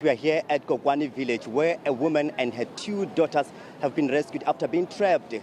We are here at Gwakwani village where a woman and her 2 daughters have been rescued after being trapped,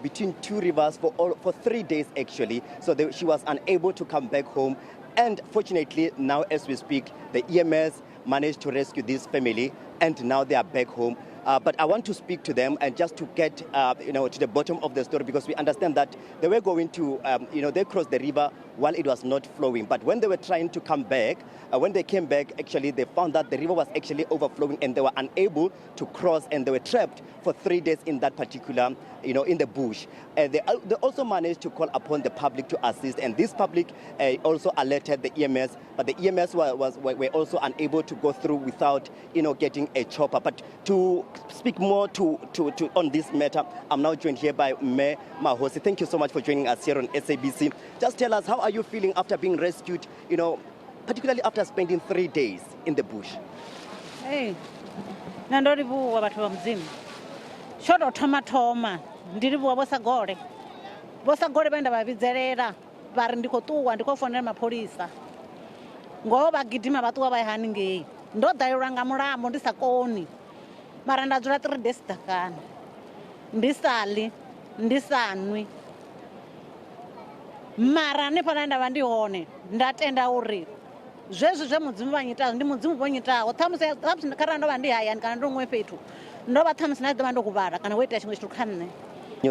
between 2 rivers for 3 days actually. So she was unable to come back home. And fortunately, now as we speak, the EMS managed to rescue this family and now they are back home. But I want to speak to them and just to get, to the bottom of the story, because we understand that they were going to, they crossed the river while it was not flowing. But when they were trying to come back, when they came back, actually, they found that the river was actually overflowing and they were unable to cross and they were trapped for 3 days in that particular, in the bush. They also managed to call upon the public to assist, and this public also alerted the EMS, but the EMS were also unable to go through without, getting a chopper. But to speak more on this matter, I'm now joined here by Mayor Mahosi. Thank you so much for joining us here on SABC. Just tell us, how are you feeling after being rescued, particularly after spending 3 days in the bush? Hey, nandoribuwa bathu bamzimu. Shodo thoma ndiribuwa bosagore benda babizerera bari ndikotuwa ndikofonera mapolisa. Ngo bagidima batuwa bayihani ngeyi. Ndodayiranga mulambo ndisakoni. Mara ndadzula 3 days takana. Ndisali, ndisanwi. Mara nepana ndava ndihone ndatenda uri zvezvi zvemudzimu vanyitazo ndi mudzimu vonyitawo thamusi kara ndova ndihayani kana ndomwe petu ndova thamusi ndadova ndokuvara kana woita chimwe chitukhanne.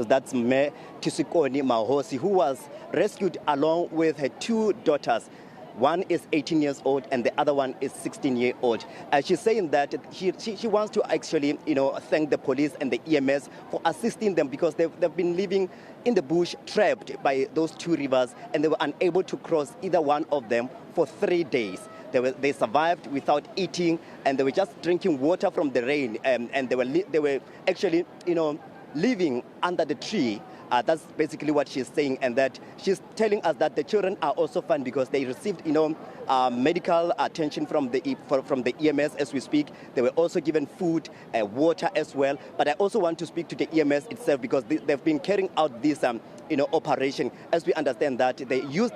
That's Mayor Tisikoni Mahosi, who was rescued along with her 2 daughters. One is 18 years old and the other one is 16-year-old. She's saying that she wants to actually, thank the police and the EMS for assisting them, because they've been living in the bush trapped by those 2 rivers and they were unable to cross either one of them for 3 days. They survived without eating and they were just drinking water from the rain, and they were actually, living under the tree. That's basically what she's saying, and that she's telling us that the children are also fine because they received, medical attention from the EMS as we speak. They were also given food, water as well. But I also want to speak to the EMS itself, because they've been carrying out this, operation. As we understand that they used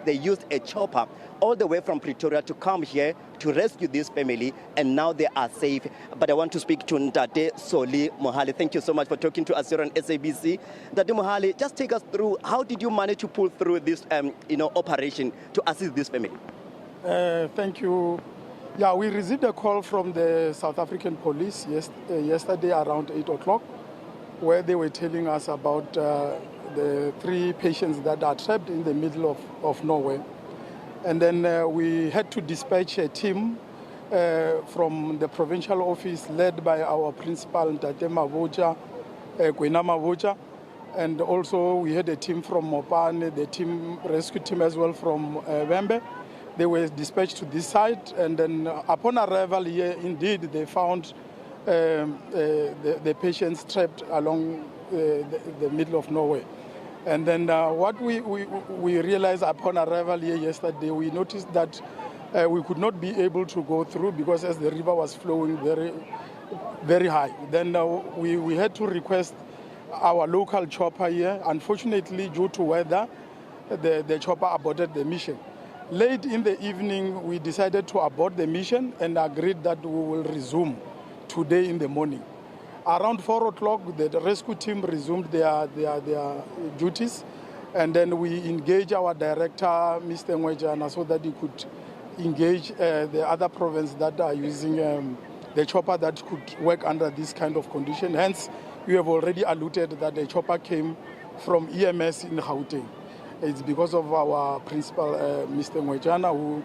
a chopper all the way from Pretoria to come here to rescue this family, and now they are safe. But I want to speak to Ntate Soli Mohale. Thank you so much for talking to us here on SABC. Ntate Mohale, just take us through, how did you manage to pull through this, operation to assist this family? Thank you. Yeah, we received a call from the South African police yesterday around 8 o'clock, where they were telling us about the 3 patients that are trapped in the middle of nowhere. And then we had to dispatch a team from the provincial office led by our principal, Ntate Mavoja, Kwena Mavoja. And also we had a team from Mopane, the rescue team as well from Wembe. They were dispatched to this site, and then upon arrival here, indeed, they found the patients trapped along the middle of nowhere. And then what we realized upon arrival here yesterday, we noticed that we could not be able to go through, because as the river was flowing very, very high. Then we had to request our local chopper here. Unfortunately, due to weather, the chopper aborted the mission. Late in the evening, we decided to abort the mission and agreed that we will resume today in the morning. Around 4 o'clock, the rescue team resumed their duties, and then we engaged our director, Mr. Ngwejana, so that he could engage the other provinces that are using the chopper that could work under this kind of condition. Hence, we have already alluded that the chopper came from EMS in Gauteng. It's because of our principal, Mr. Ngwejana, who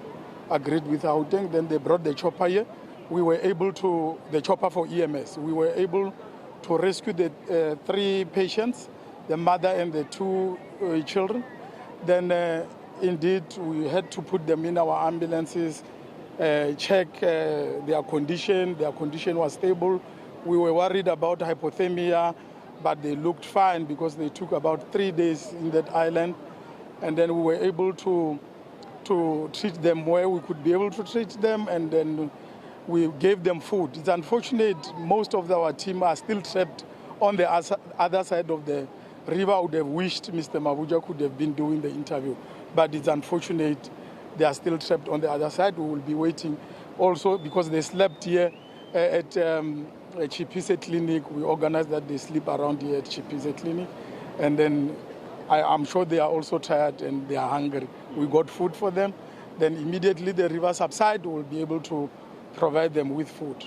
agreed with Gauteng. Then they brought the chopper here. We were able to, the chopper for EMS, we were able to rescue the 3 patients, the mother and the 2 children. Then indeed we had to put them in our ambulances, check their condition. Their condition was stable. We were worried about hypothermia, but they looked fine because they took about 3 days in that island. And then we were able to treat them where we could be able to treat them, and then we gave them food. It's unfortunate most of our team are still trapped on the other side of the river. I would have wished Mr. Mavuja could have been doing the interview, but it's unfortunate they are still trapped on the other side. We will be waiting also, because they slept here at Chipise Clinic. We organized that they sleep around here at Chipise Clinic. And then I'm sure they are also tired and they are hungry. We got food for them. Then immediately the river subside, we'll be able to provide them with food.